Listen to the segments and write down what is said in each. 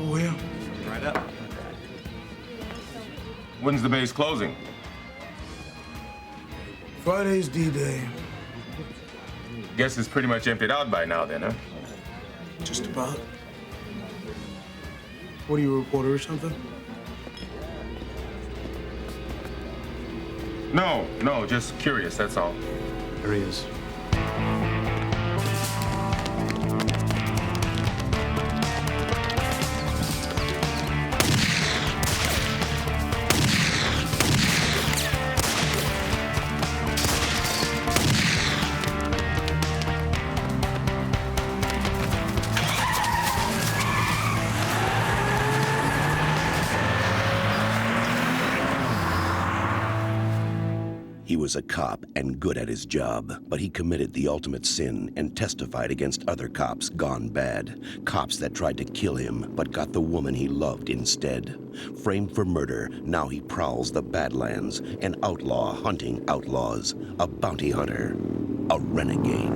for you. Right up. When's the base closing? Friday's D-Day. Guess it's pretty much emptied out by now then, huh? Just about. What are you, a reporter or something? No, just curious, that's all. There he is. He was a cop and good at his job, but he committed the ultimate sin and testified against other cops gone bad. Cops that tried to kill him, but got the woman he loved instead. Framed for murder, now he prowls the Badlands, an outlaw hunting outlaws, a bounty hunter, a renegade.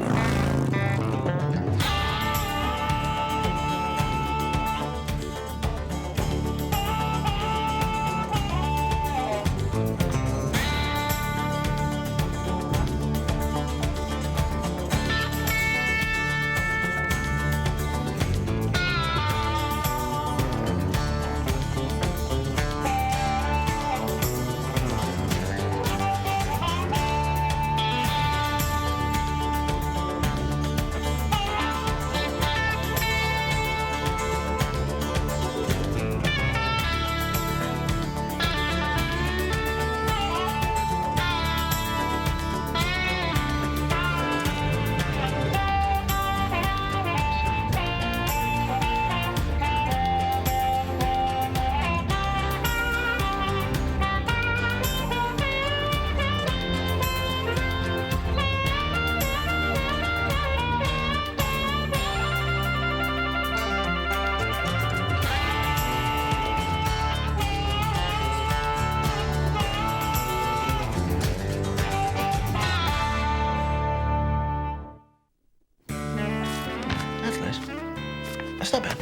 That's not bad.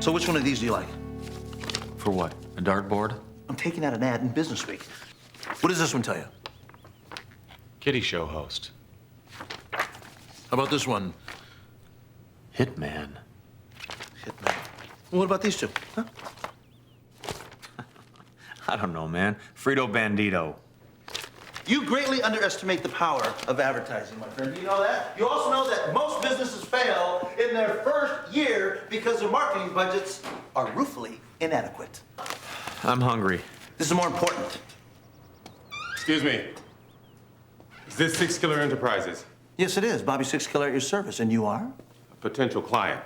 So which one of these do you like? For what? A dartboard? I'm taking out an ad in Business Week. What does this one tell you? Kitty show host. How about this one? Hitman. Hitman. What about these two? Huh? I don't know, man. Frito Bandito. You greatly underestimate the power of advertising, my friend. Do you know that? You also know that most businesses fail in their first year because their marketing budgets are ruefully inadequate. I'm hungry. This is more important. Excuse me. Is this Six Killer Enterprises? Yes, it is. Bobby Six Killer at your service. And you are? A potential client.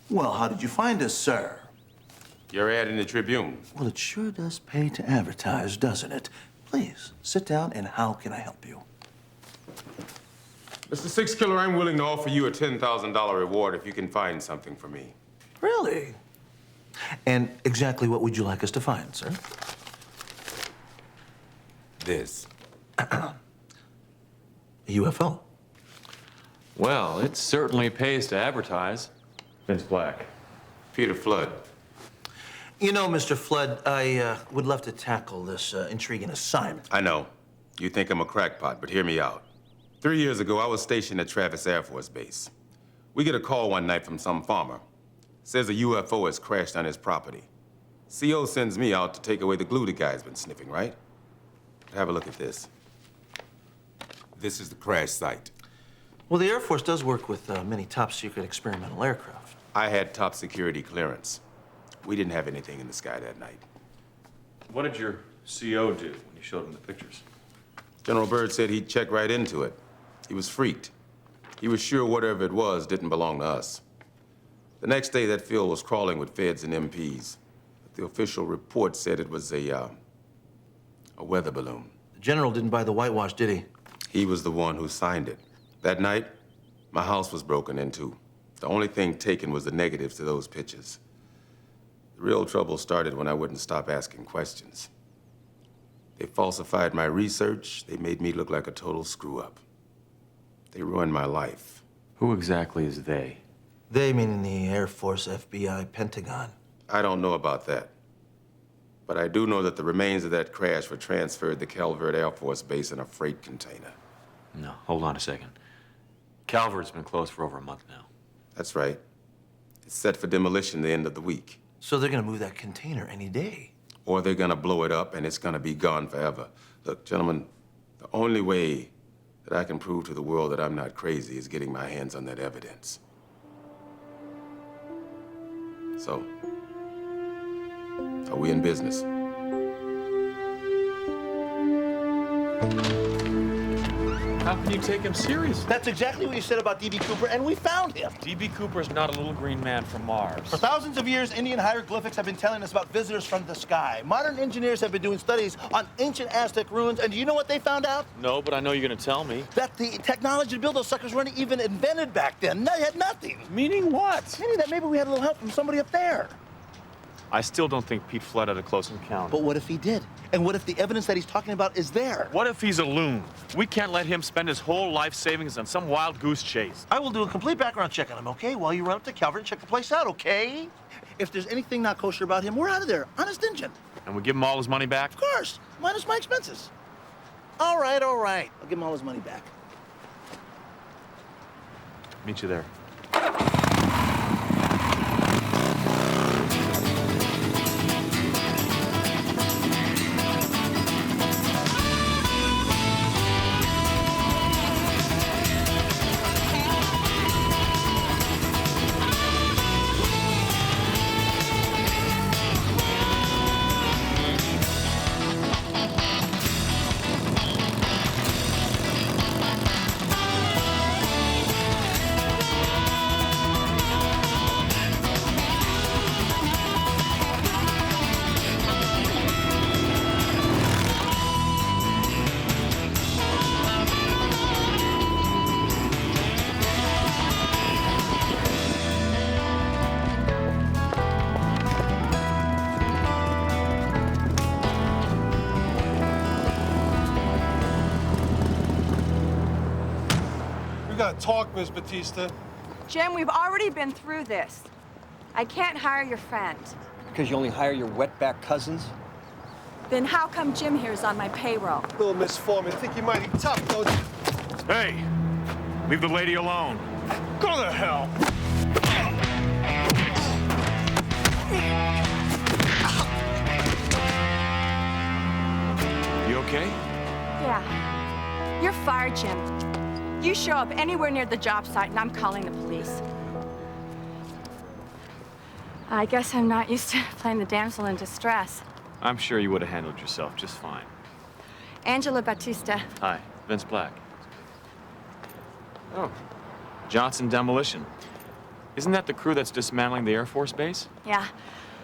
Well, how did you find us, sir? Your ad in the Tribune. Well, it sure does pay to advertise, doesn't it? Please, sit down, and how can I help you? Mr. Six Killer, I'm willing to offer you a $10,000 reward if you can find something for me. Really? And exactly what would you like us to find, sir? This. A UFO. Well, it certainly pays to advertise. Vince Black. Peter Flood. You know, Mr. Flood, I would love to tackle this intriguing assignment. I know. You think I'm a crackpot, but hear me out. 3 years ago, I was stationed at Travis Air Force Base. We get a call one night from some farmer. Says a UFO has crashed on his property. CO sends me out to take away the glue the guy's been sniffing, right? Have a look at this. This is the crash site. Well, the Air Force does work with many top-secret experimental aircraft. I had top security clearance. We didn't have anything in the sky that night. What did your CO do when you showed him the pictures? General Byrd said he'd check right into it. He was freaked. He was sure whatever it was didn't belong to us. The next day, that field was crawling with feds and MPs. But the official report said it was a weather balloon. The general didn't buy the whitewash, did he? He was the one who signed it. That night, my house was broken into. The only thing taken was the negatives to those pictures. The real trouble started when I wouldn't stop asking questions. They falsified my research. They made me look like a total screw-up. They ruined my life. Who exactly is they? They meaning the Air Force, FBI, Pentagon. I don't know about that. But I do know that the remains of that crash were transferred to Calvert Air Force Base in a freight container. No, hold on a second. Calvert's been closed for over a month now. That's right. It's set for demolition the end of the week. So they're gonna move that container any day. Or they're gonna blow it up and it's gonna be gone forever. Look, gentlemen, the only way that I can prove to the world that I'm not crazy is getting my hands on that evidence. So, are we in business? How can you take him seriously? That's exactly what you said about D.B. Cooper, and we found him. D.B. Cooper's not a little green man from Mars. For thousands of years, Indian hieroglyphics have been telling us about visitors from the sky. Modern engineers have been doing studies on ancient Aztec ruins, and do you know what they found out? No, but I know you're gonna tell me. That the technology to build those suckers weren't even invented back then. They had nothing. Meaning what? Meaning that maybe we had a little help from somebody up there. I still don't think Pete Flood had a close encounter. But what if he did? And what if the evidence that he's talking about is there? What if he's a loon? We can't let him spend his whole life savings on some wild goose chase. I will do a complete background check on him, okay? While you run up to Calvert and check the place out, okay? If there's anything not kosher about him, we're out of there. Honest Injun. And we give him all his money back? Of course. Minus my expenses. All right, all right. I'll give him all his money back. Meet you there. We gotta talk, Ms. Batista. Jim, we've already been through this. I can't hire your friend. Because you only hire your wetback cousins? Then how come Jim here is on my payroll? Little Miss Foreman, think you're mighty tough, don't you? Hey, leave the lady alone. Go to hell! You okay? Yeah. You're fired, Jim. You show up anywhere near the job site and I'm calling the police. I guess I'm not used to playing the damsel in distress. I'm sure you would have handled yourself just fine. Angela Batista. Hi, Vince Black. Oh, Johnson Demolition. Isn't that the crew that's dismantling the Air Force Base? Yeah,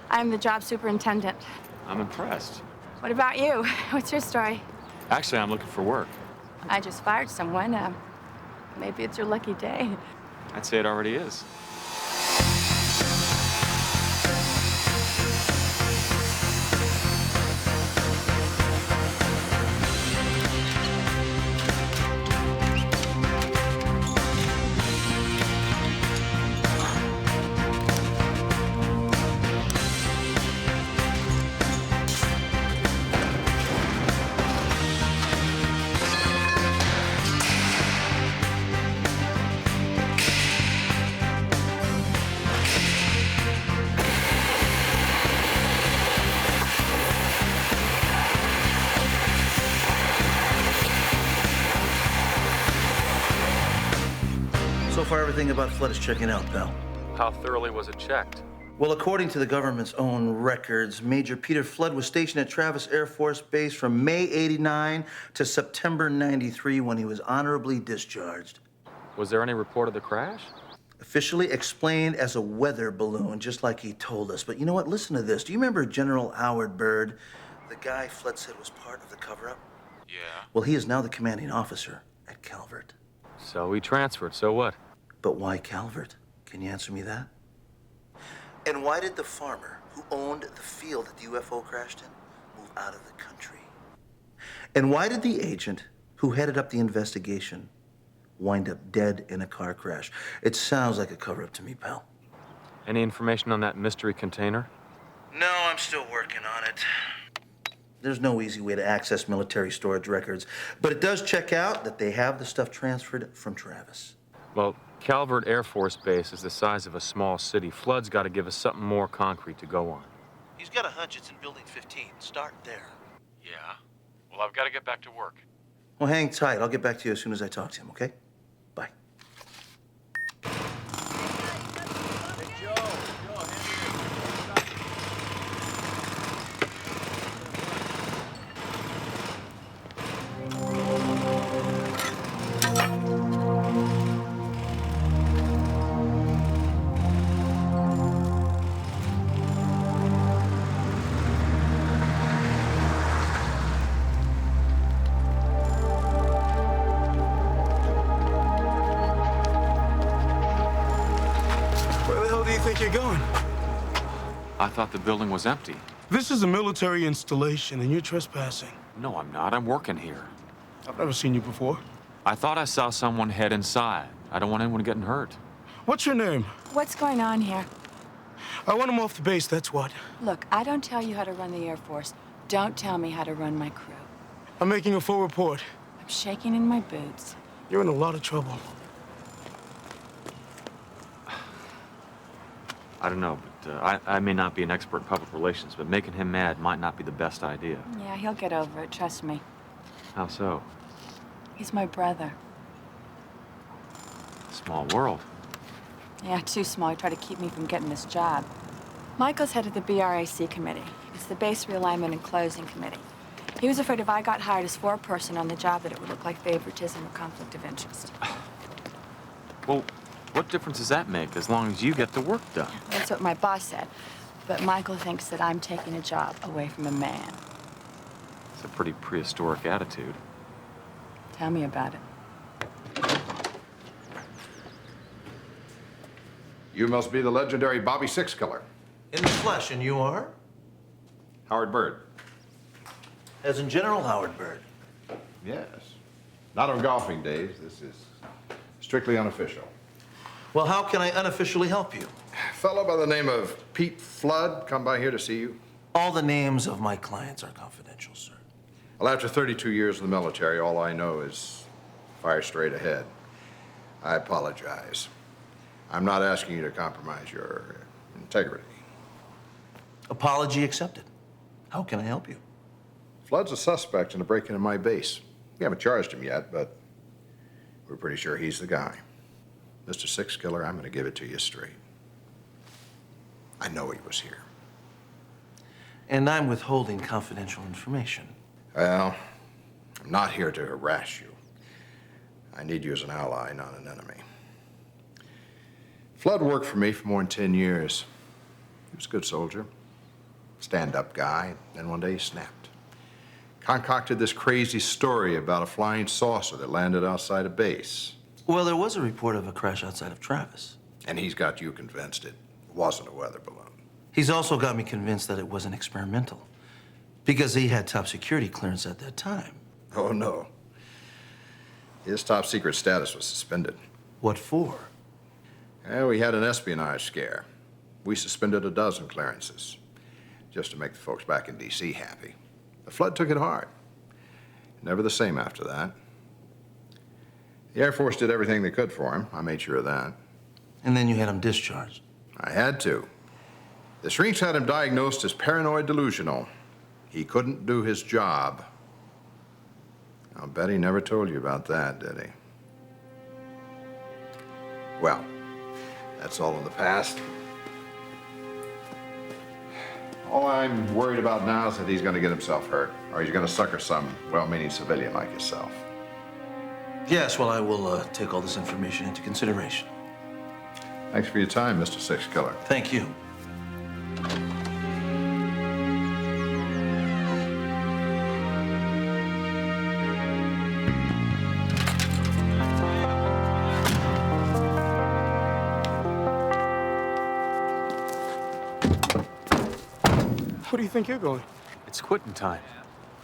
I'm the job superintendent. I'm impressed. What about you? What's your story? Actually, I'm looking for work. I just fired someone. Maybe it's your lucky day. I'd say it already is. So far, everything about Flood is checking out, pal. How thoroughly was it checked? Well, according to the government's own records, Major Peter Flood was stationed at Travis Air Force Base from May '89 to September '93 when he was honorably discharged. Was there any report of the crash? Officially explained as a weather balloon, just like he told us. But you know what? Listen to this. Do you remember General Howard Byrd, the guy Flood said was part of the cover-up? Yeah. Well, he is now the commanding officer at Calvert. So he transferred, so what? But why Calvert? Can you answer me that? And why did the farmer who owned the field that the UFO crashed in move out of the country? And why did the agent who headed up the investigation wind up dead in a car crash. It sounds like a cover-up to me, pal. Any information on that mystery container? No, I'm still working on it. There's no easy way to access military storage records, but it does check out that they have the stuff transferred from Travis. Well, Calvert Air Force Base is the size of a small city. Flood's got to give us something more concrete to go on. He's got a hunch it's in Building 15. Start there. Yeah? Well, I've got to get back to work. Well, hang tight. I'll get back to you as soon as I talk to him, okay? Bye. Where the hell do you think you're going? I thought the building was empty. This is a military installation, and you're trespassing. No, I'm not. I'm working here. I've never seen you before. I thought I saw someone head inside. I don't want anyone getting hurt. What's your name? What's going on here? I want him off the base, that's what. Look, I don't tell you how to run the Air Force. Don't tell me how to run my crew. I'm making a full report. I'm shaking in my boots. You're in a lot of trouble. I don't know, but I may not be an expert in public relations, but making him mad might not be the best idea. Yeah, he'll get over it, trust me. How so? He's my brother. Small world. Yeah, too small. He tried to keep me from getting this job. Michael's head of the BRAC committee. It's the base realignment and closing committee. He was afraid if I got hired as foreperson on the job that it would look like favoritism or conflict of interest. Well, what difference does that make as long as you get the work done? That's what my boss said. But Michael thinks that I'm taking a job away from a man. It's a pretty prehistoric attitude. Tell me about it. You must be the legendary Bobby Six Killer. In the flesh, and you are? Howard Bird. As in General Howard Bird. Yes. Not on golfing days. This is strictly unofficial. Well, how can I unofficially help you? A fellow by the name of Pete Flood come by here to see you. All the names of my clients are confidential, sir. Well, after 32 years in the military, all I know is fire straight ahead. I apologize. I'm not asking you to compromise your integrity. Apology accepted. How can I help you? Flood's a suspect in a break-in in my base. We haven't charged him yet, but we're pretty sure he's the guy. Mr. Six Killer, I'm going to give it to you straight. I know he was here. And I'm withholding confidential information. Well, I'm not here to harass you. I need you as an ally, not an enemy. Flood worked for me for more than 10 years. He was a good soldier, stand-up guy, then one day he snapped. Concocted this crazy story about a flying saucer that landed outside a base. Well, there was a report of a crash outside of Travis. And he's got you convinced it wasn't a weather balloon. He's also got me convinced that it wasn't experimental, because he had top security clearance at that time. Oh, no. His top secret status was suspended. What for? Yeah, we had an espionage scare. We suspended a dozen clearances, just to make the folks back in D.C. happy. The Flood took it hard. Never the same after that. The Air Force did everything they could for him. I made sure of that. And then you had him discharged. I had to. The shrinks had him diagnosed as paranoid delusional. He couldn't do his job. I'll bet he never told you about that, did he? Well, that's all in the past. All I'm worried about now is that he's going to get himself hurt, or he's going to sucker some well-meaning civilian like yourself. Yes, well, I will take all this information into consideration. Thanks for your time, Mr. Six Killer. Thank you. Where do you think you're going? It's quitting time.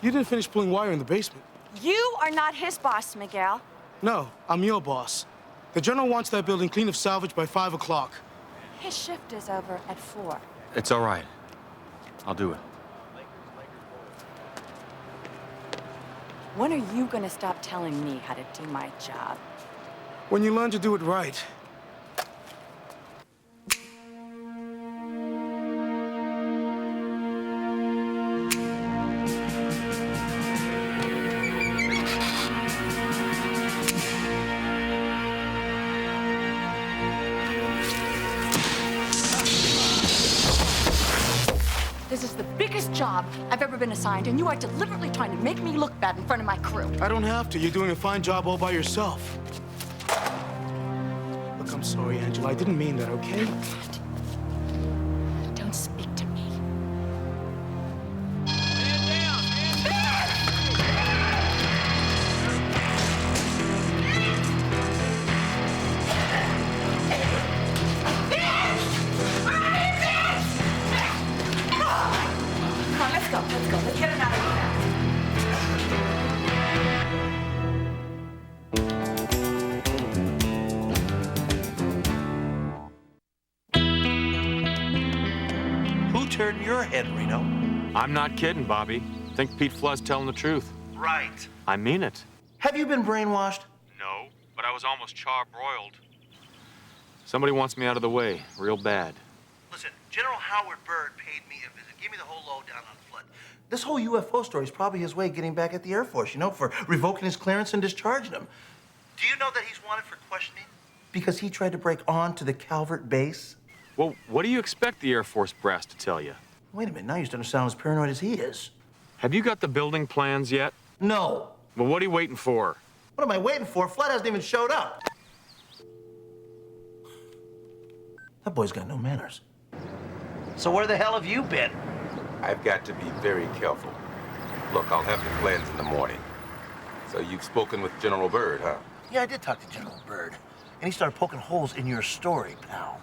You didn't finish pulling wire in the basement. You are not his boss, Miguel. No, I'm your boss. The general wants that building clean of salvage by 5 o'clock. His shift is over at 4. It's all right. I'll do it. When are you gonna stop telling me how to do my job? When you learn to do it right. This is the biggest job I've ever been assigned, and you are deliberately trying to make me look bad in front of my crew. I don't have to. You're doing a fine job all by yourself. Look, I'm sorry, Angela. I didn't mean that, okay? Don't speak to me. Come on, let's go. Let's get him out of here. Who turned your head, Reno? I'm not kidding, Bobby. Think Pete Flood's telling the truth. Right. I mean it. Have you been brainwashed? No, but I was almost charbroiled. Somebody wants me out of the way, real bad. Listen, General Howard Byrd paid me a visit. Gave me the whole lowdown on Flood. This whole UFO story is probably his way of getting back at the Air Force, you know, for revoking his clearance and discharging him. Do you know that he's wanted for questioning? Because he tried to break on to the Calvert base? Well, what do you expect the Air Force brass to tell you? Wait a minute, now you're starting to sound as paranoid as he is. Have you got the building plans yet? No. Well, what are you waiting for? What am I waiting for? Flood hasn't even showed up. That boy's got no manners. So where the hell have you been? I've got to be very careful. Look, I'll have the plans in the morning. So you've spoken with General Byrd, huh? Yeah, I did talk to General Byrd. And he started poking holes in your story, pal.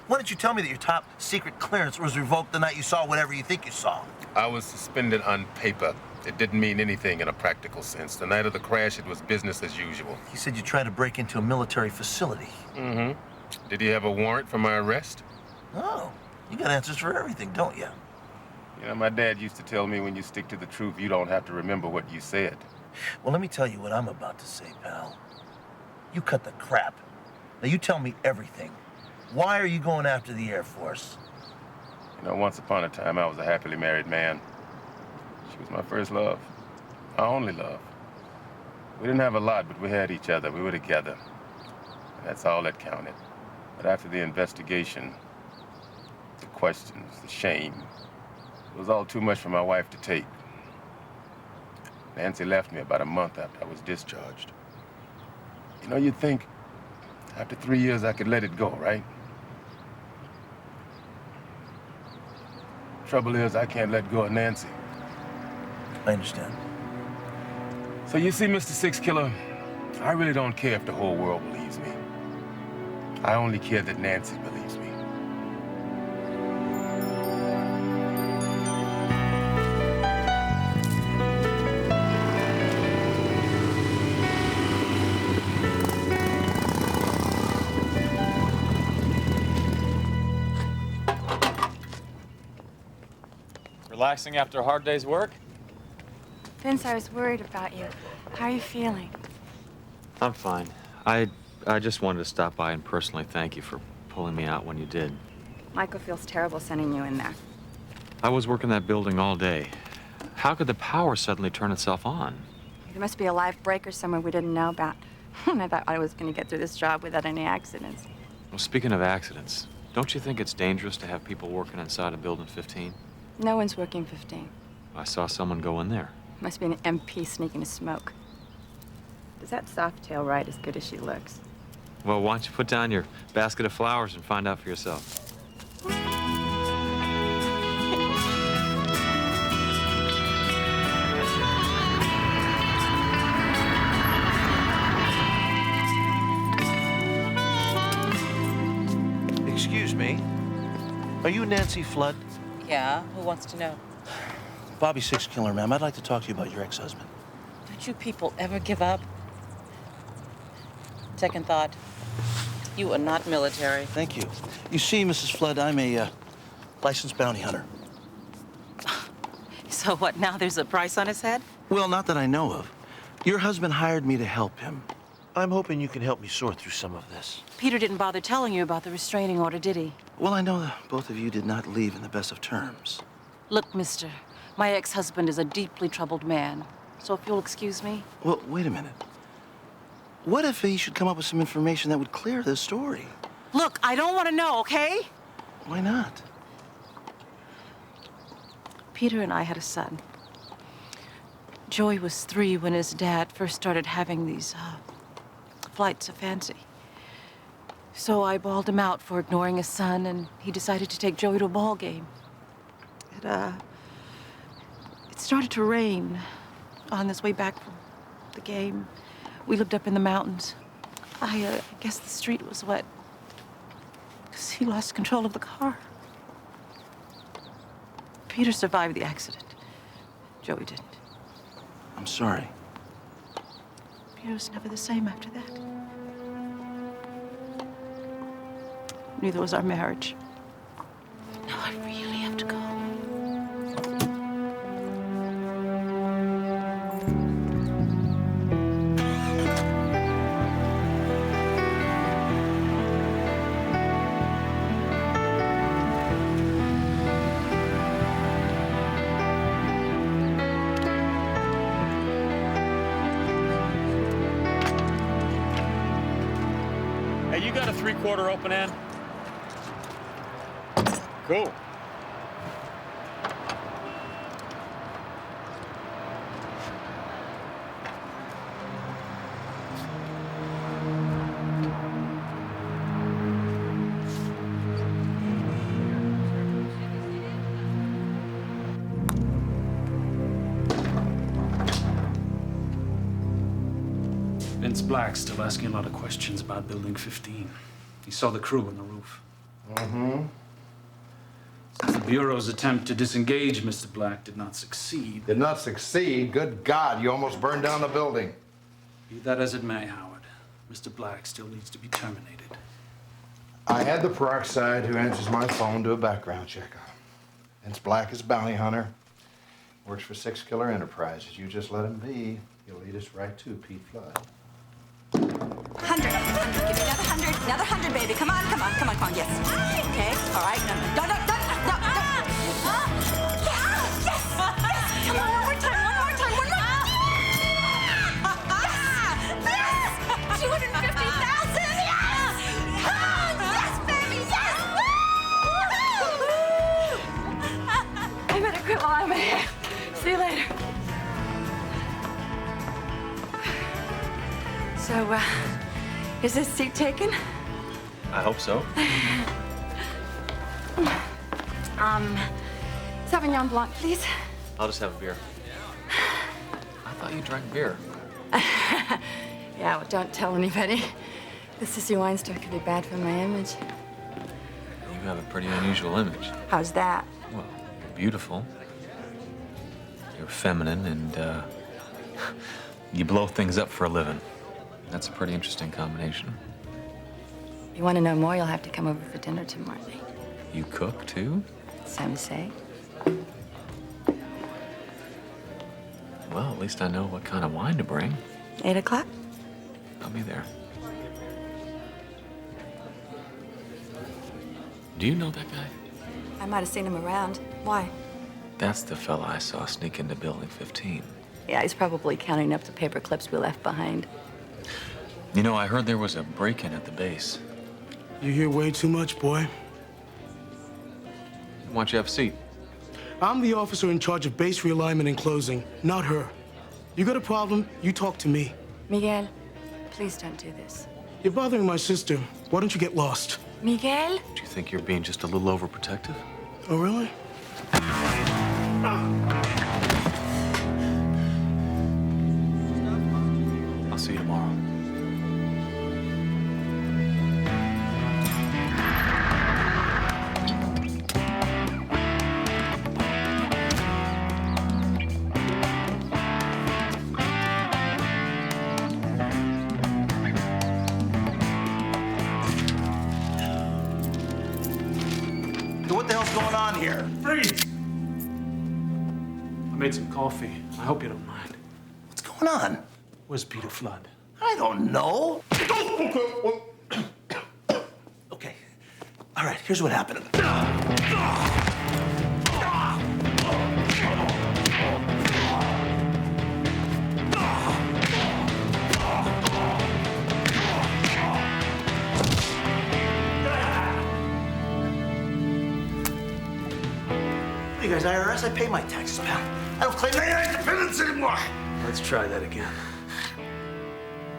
Why didn't you tell me that your top secret clearance was revoked the night you saw whatever you think you saw? I was suspended on paper. It didn't mean anything in a practical sense. The night of the crash, it was business as usual. He said you tried to break into a military facility. Mm-hmm. Did he have a warrant for my arrest? Oh, you got answers for everything, don't you? You know, my dad used to tell me when you stick to the truth, you don't have to remember what you said. Well, let me tell you what I'm about to say, pal. You cut the crap. Now, you tell me everything. Why are you going after the Air Force? You know, once upon a time, I was a happily married man. She was my first love, my only love. We didn't have a lot, but we had each other. We were together. And that's all that counted. But after the investigation, the questions, the shame, it was all too much for my wife to take. Nancy left me about a month after I was discharged. You know, you'd think after 3 years I could let it go, right? Trouble is, I can't let go of Nancy. I understand. So you see, Mr. Six Killer, I really don't care if the whole world believes me. I only care that Nancy believes me. Relaxing after a hard day's work? Vince, I was worried about you. How are you feeling? I'm fine. I just wanted to stop by and personally thank you for pulling me out when you did. Michael feels terrible sending you in there. I was working that building all day. How could the power suddenly turn itself on? There must be a live breaker somewhere we didn't know about. And I thought I was going to get through this job without any accidents. Well, speaking of accidents, don't you think it's dangerous to have people working inside a building 15? No one's working 15. I saw someone go in there. Must be an MP sneaking to smoke. Does that Softail ride as good as she looks? Well, why don't you put down your basket of flowers and find out for yourself? Excuse me. Are you Nancy Flood? Yeah, who wants to know? Bobby Six Killer, ma'am. I'd like to talk to you about your ex-husband. Don't you people ever give up? second thought. You are not military. Thank you. You see, Mrs. Flood, I'm a licensed bounty hunter. So what, now there's a price on his head? Well, not that I know of. Your husband hired me to help him. I'm hoping you can help me sort through some of this. Peter didn't bother telling you about the restraining order, did he? Well, I know that both of you did not leave in the best of terms. Look, mister, my ex-husband is a deeply troubled man. So if you'll excuse me. Well, wait a minute. What if he should come up with some information that would clear this story? Look, I don't want to know, okay? Why not? Peter and I had a son. Joey was 3 when his dad first started having these flights of fancy. So I bawled him out for ignoring his son, and he decided to take Joey to a ball game. It started to rain on his way back from the game. We lived up in the mountains. I guess the street was wet because he lost control of the car. Peter survived the accident. Joey didn't. I'm sorry. Peter was never the same after that. Neither was our marriage. Now I really have to go. Hey, you got a 3/4 open end? Cool. Vince Black's still asking a lot of questions about Building 15. He saw the crew on the roof. Mm-hmm. Since the Bureau's attempt to disengage Mr. Black did not succeed. Did not succeed? Good God, you almost burned down the building. Be that as it may, Howard, Mr. Black still needs to be terminated. I had the peroxide who answers my phone do a background check on him. Vince Black is a bounty hunter. Works for Six Killer Enterprises. You just let him be. He'll lead us right to Pete Flood. 100. Give me another 100. Another 100, baby. Come on, come on, come on, come on. Yes. Okay. All right. No. Yeah. Yes. Yes. Come on. One more time. Yes. 250,000. Yes. Yes, baby. Yes. I better quit while I'm here. See you later. So, is this seat taken? I hope so. Sauvignon Blanc, please. I'll just have a beer. I thought you drank beer. Yeah, well, don't tell anybody. The sissy wine store could be bad for my image. You have a pretty unusual image. How's that? Well, you're beautiful. You're feminine, and you blow things up for a living. That's a pretty interesting combination. If you want to know more, you'll have to come over for dinner tomorrow night. You cook, too? Some say. Well, at least I know what kind of wine to bring. 8 o'clock? I'll be there. Do you know that guy? I might have seen him around. Why? That's the fella I saw sneak into Building 15. Yeah, he's probably counting up the paper clips we left behind. You know, I heard there was a break-in at the base. You hear way too much, boy. Why don't you have a seat? I'm the officer in charge of base realignment and closing, not her. You got a problem, you talk to me. Miguel, please don't do this. You're bothering my sister. Why don't you get lost? Miguel? Do you think you're being just a little overprotective? Oh, really? I'll see you tomorrow. What's going on here? Freeze! I made some coffee. I hope you don't mind. What's going on? Where's Peter Flood? I don't know. Okay. All right, here's what happened. You guys, IRS, I pay my taxes, pal. I don't claim any independence anymore. Let's try that again.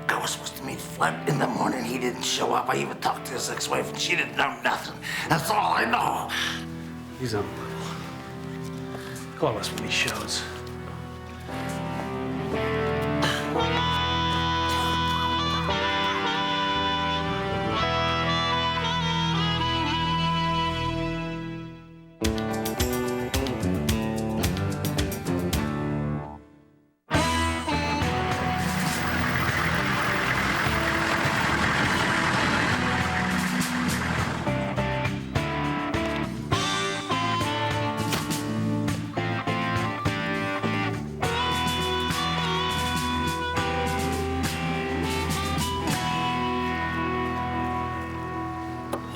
I was supposed to meet Flint in the morning. He didn't show up. I even talked to his ex-wife, and she didn't know nothing. That's all I know. He's unbelievable. Call us when he shows.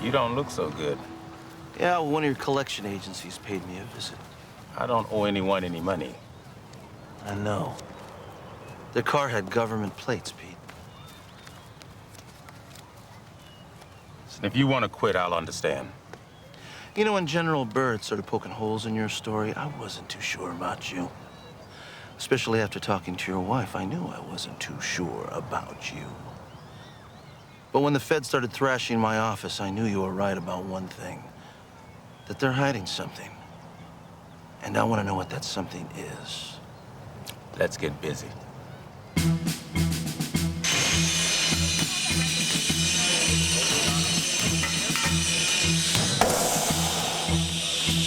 You don't look so good. Yeah, well, one of your collection agencies paid me a visit. I don't owe anyone any money. I know. Their car had government plates, Pete. If you want to quit, I'll understand. You know, when General Byrd started poking holes in your story, I wasn't too sure about you. Especially after talking to your wife, I knew I wasn't too sure about you. But when the Feds started thrashing my office, I knew you were right about one thing. That they're hiding something. And I want to know what that something is. Let's get busy.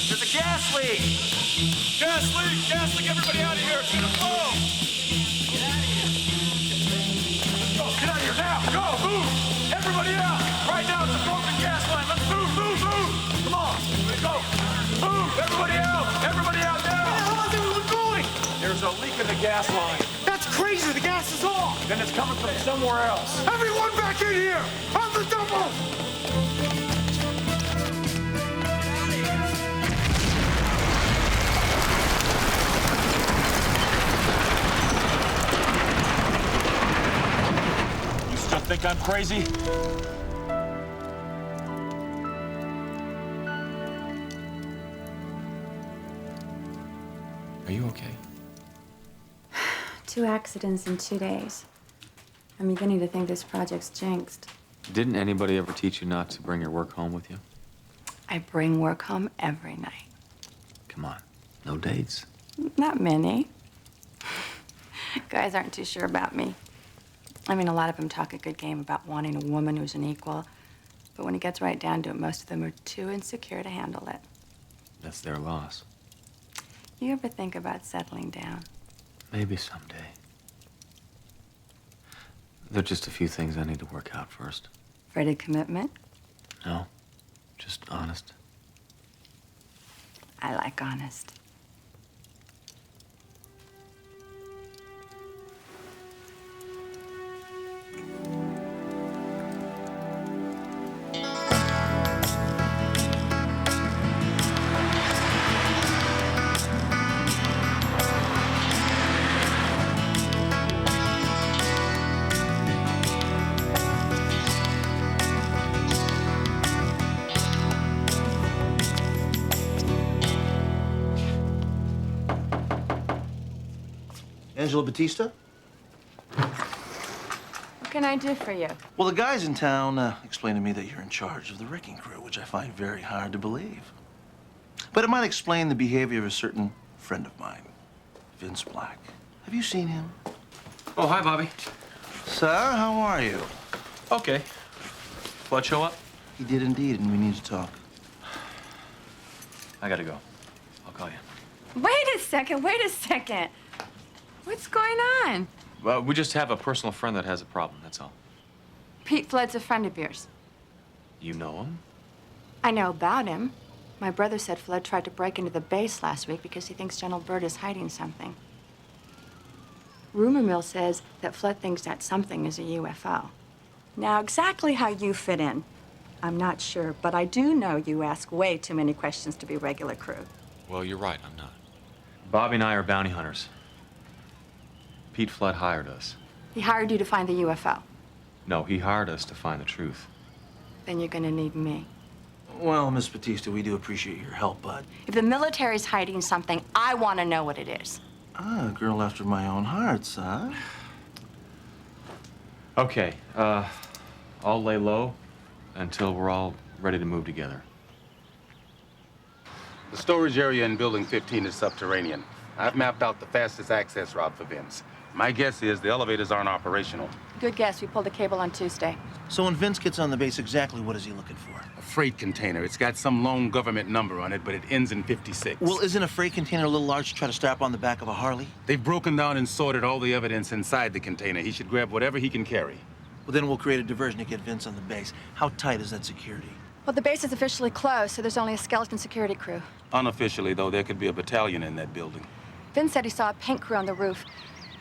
There's a gas leak! Gas leak! Gas leak! Everybody out of here! It's gonna blow! Get out of here now! Go! Move! Everybody out! Right now, it's a broken gas line. Let's move! Move! Move! Come on! Go! Move! Everybody out! Everybody out now! Where the hell is everyone going? There's a leak in the gas line. That's crazy. The gas is off. Then it's coming from somewhere else. Everyone back in here. On the double. You still think I'm crazy? Are you okay? 2 accidents in 2 days. I'm beginning to think this project's jinxed. Didn't anybody ever teach you not to bring your work home with you? I bring work home every night. Come on, no dates. Not many. Guys aren't too sure about me. I mean, a lot of them talk a good game about wanting a woman who's an equal. But when it gets right down to it, most of them are too insecure to handle it. That's their loss. You ever think about settling down? Maybe someday. There are just a few things I need to work out first. Afraid of commitment? No, just honest. I like honest. Angela Batista? What can I do for you? Well, the guys in town explained to me that you're in charge of the wrecking crew, which I find very hard to believe. But it might explain the behavior of a certain friend of mine, Vince Black. Have you seen him? Oh, hi, Bobby. Sir, how are you? Okay. Flood show up? He did indeed, and we need to talk. I gotta go. I'll call you. Wait a second, wait a second. What's going on? We just have a personal friend that has a problem, that's all. Pete Flood's a friend of yours. You know him? I know about him. My brother said Flood tried to break into the base last week because he thinks General Byrd is hiding something. Rumor mill says that Flood thinks that something is a UFO. Now, exactly how you fit in, I'm not sure, but I do know you ask way too many questions to be regular crew. Well, you're right, I'm not. Bobby and I are bounty hunters. Pete Flood hired us. He hired you to find the UFO. No, he hired us to find the truth. Then you're gonna need me. Well, Miss Batista, we do appreciate your help, but... If the military's hiding something, I want to know what it is. Ah, a girl after my own heart, son. Okay, I'll lay low until we're all ready to move together. The storage area in Building 15 is subterranean. I've mapped out the fastest access route for Vince. My guess is the elevators aren't operational. Good guess. We pulled the cable on Tuesday. So when Vince gets on the base, exactly what is he looking for? A freight container. It's got some lone government number on it, but it ends in 56. Well, isn't a freight container a little large to try to strap on the back of a Harley? They've broken down and sorted all the evidence inside the container. He should grab whatever he can carry. Well, then we'll create a diversion to get Vince on the base. How tight is that security? Well, the base is officially closed, so there's only a skeleton security crew. Unofficially, though, there could be a battalion in that building. Vince said he saw a paint crew on the roof.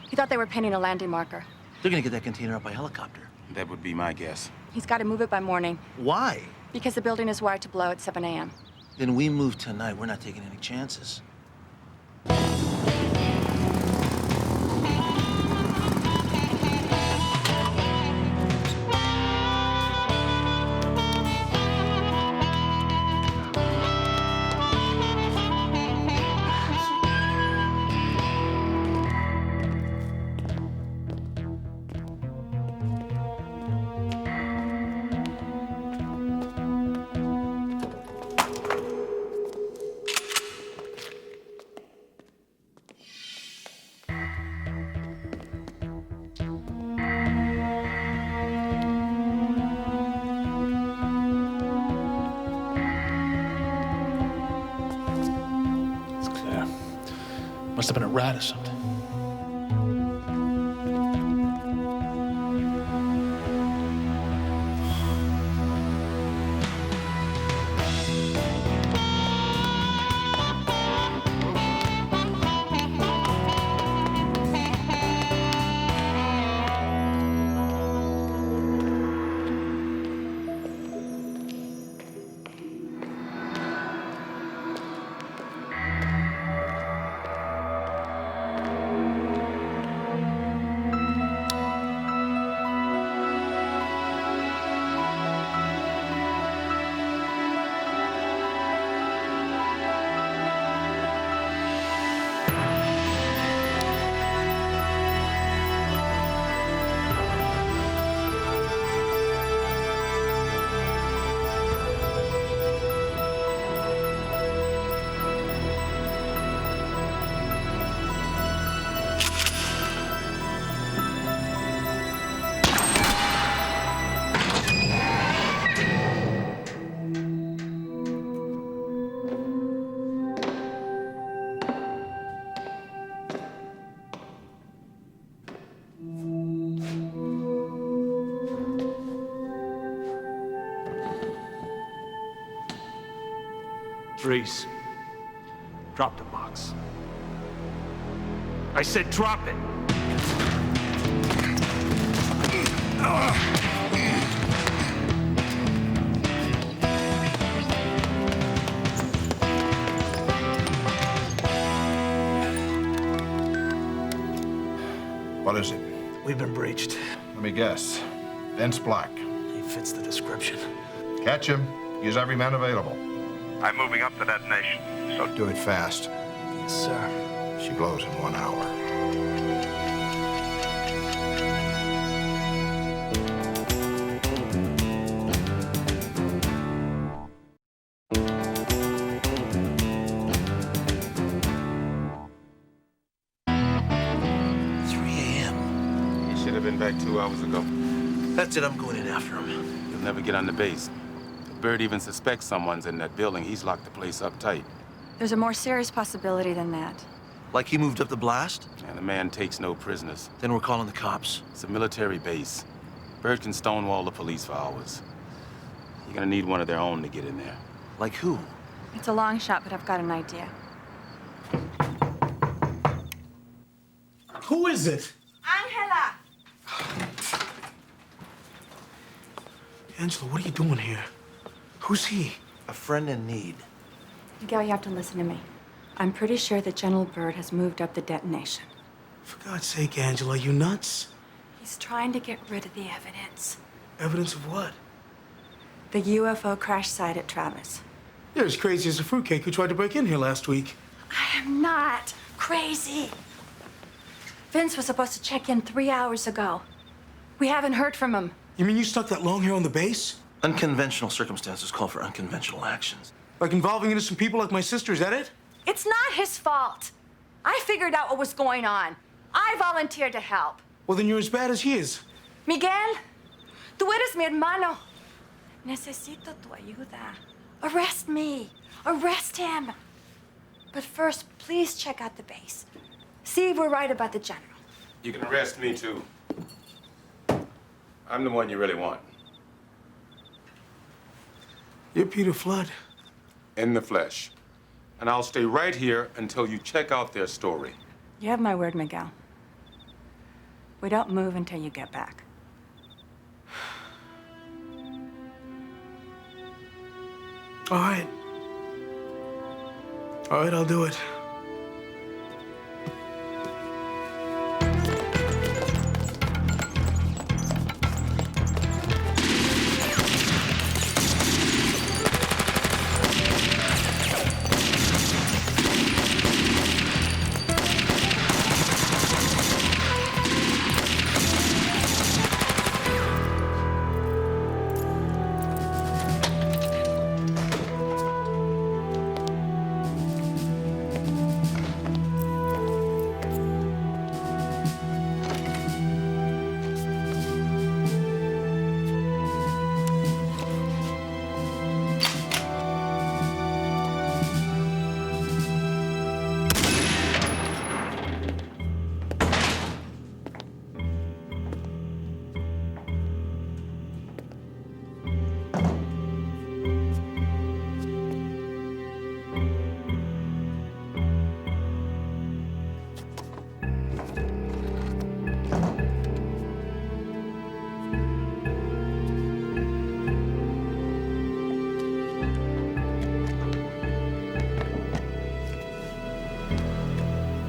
He thought they were painting a landing marker. They're gonna get that container up by helicopter. That would be my guess. He's got to move it by morning. Why? Because the building is wired to blow at 7 a.m. Then we move tonight. We're not taking any chances. Must have been a rat or something. Freeze. Drop the box. I said drop it. What is it? We've been breached. Let me guess. Vince Black. He fits the description. Catch him. Use every man available. I'm moving up to detonation. So do it fast. Yes, sir. She blows in 1 hour. He should have been back 2 hours ago. That's it. I'm going in after him. He'll never get on the base. If Byrd even suspects someone's in that building, he's locked the place up tight. There's a more serious possibility than that. Like he moved up the blast? And the man takes no prisoners. Then we're calling the cops. It's a military base. Byrd can stonewall the police for hours. You're gonna need one of their own to get in there. Like who? It's a long shot, but I've got an idea. Who is it? Angela! Angela, what are you doing here? Who's he? A friend in need. Miguel, you have to listen to me. I'm pretty sure that General Byrd has moved up the detonation. For God's sake, Angela, are you nuts? He's trying to get rid of the evidence. Evidence of what? The UFO crash site at Travis. You're as crazy as a fruitcake who tried to break in here last week. I am not crazy. Vince was supposed to check in 3 hours ago. We haven't heard from him. You mean you stuck that long hair on the base? Unconventional circumstances call for unconventional actions. Like involving innocent people like my sister, is that it? It's not his fault. I figured out what was going on. I volunteered to help. Well, then you're as bad as he is. Miguel, tú eres mi hermano. Necesito tu ayuda. Arrest me. Arrest him. But first, please check out the base. See if we're right about the general. You can arrest me, too. I'm the one you really want. You're Peter Flood. In the flesh. And I'll stay right here until you check out their story. You have my word, Miguel. We don't move until you get back. All right. All right, I'll do it.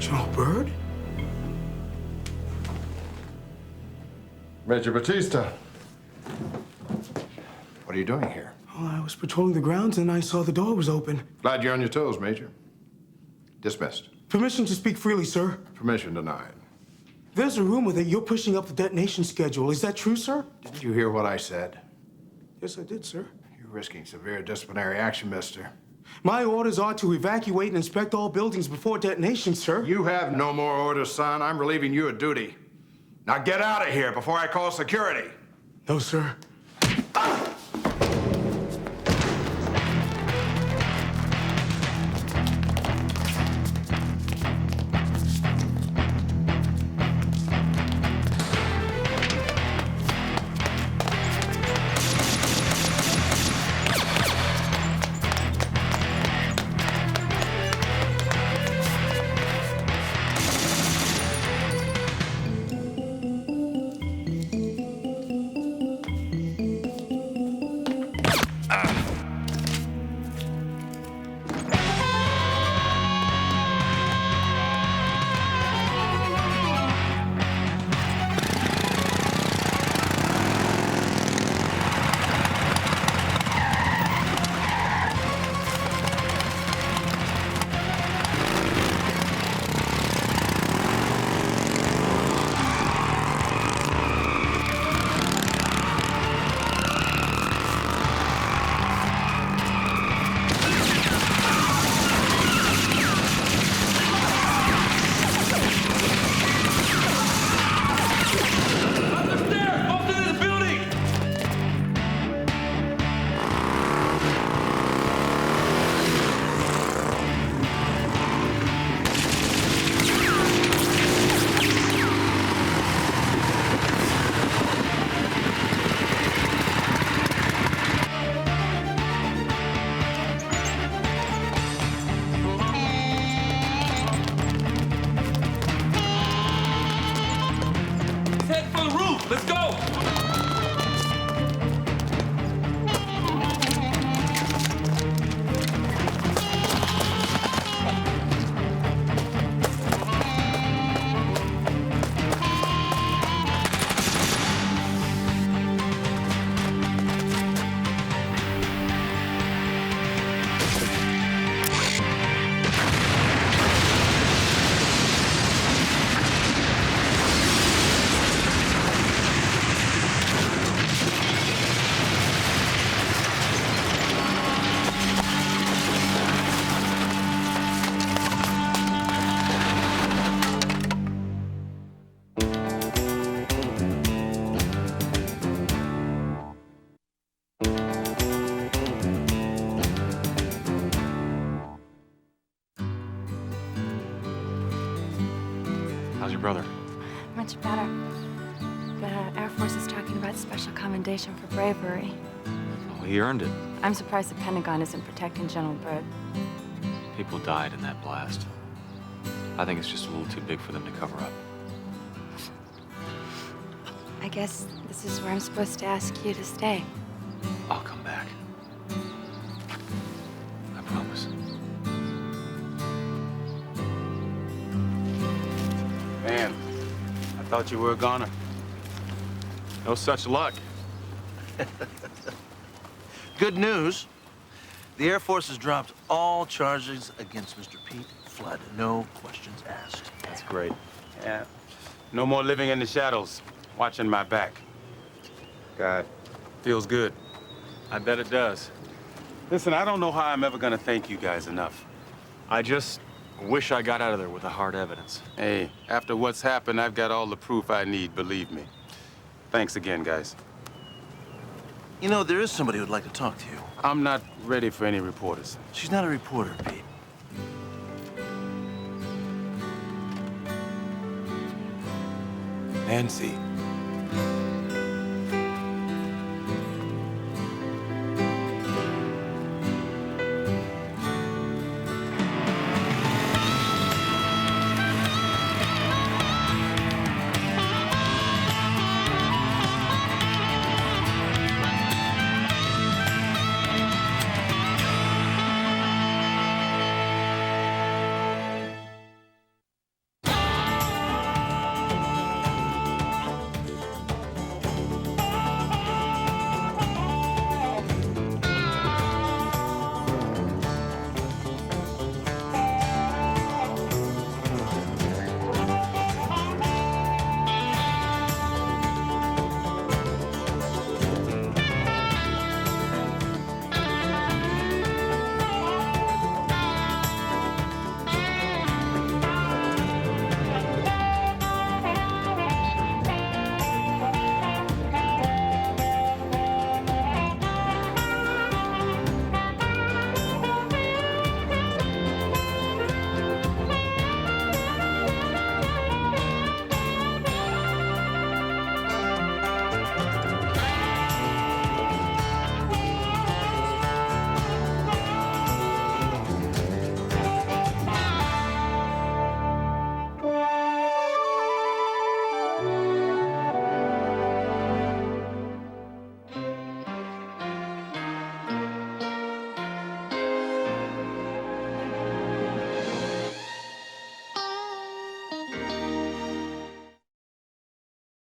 General Byrd? Major Batista. What are you doing here? Well, I was patrolling the grounds and I saw the door was open. Glad you're on your toes, Major. Dismissed. Permission to speak freely, sir. Permission denied. There's a rumor that you're pushing up the detonation schedule. Is that true, sir? Didn't you hear what I said? Yes, I did, sir. You're risking severe disciplinary action, mister. My orders are to evacuate and inspect all buildings before detonation, sir. You have no more orders, son. I'm relieving you of duty. Now get out of here before I call security. No, sir. Let's go! How's your brother? Much better. The Air Force is talking about special commendation for bravery. Oh, he earned it. I'm surprised the Pentagon isn't protecting General Byrd. People died in that blast. I think it's just a little too big for them to cover up. I guess this is where I'm supposed to ask you to stay. I'll come back. I promise. Man, I thought you were a goner. No such luck. Good news. The Air Force has dropped all charges against Mr. Pete Flood. No questions asked. That's great. Yeah. No more living in the shadows, watching my back. God, feels good. I bet it does. Listen, I don't know how I'm ever gonna thank you guys enough. I just wish I got out of there with the hard evidence. Hey, after what's happened, I've got all the proof I need, believe me. Thanks again, guys. You know, there is somebody who'd like to talk to you. I'm not ready for any reporters. She's not a reporter, Pete. Nancy.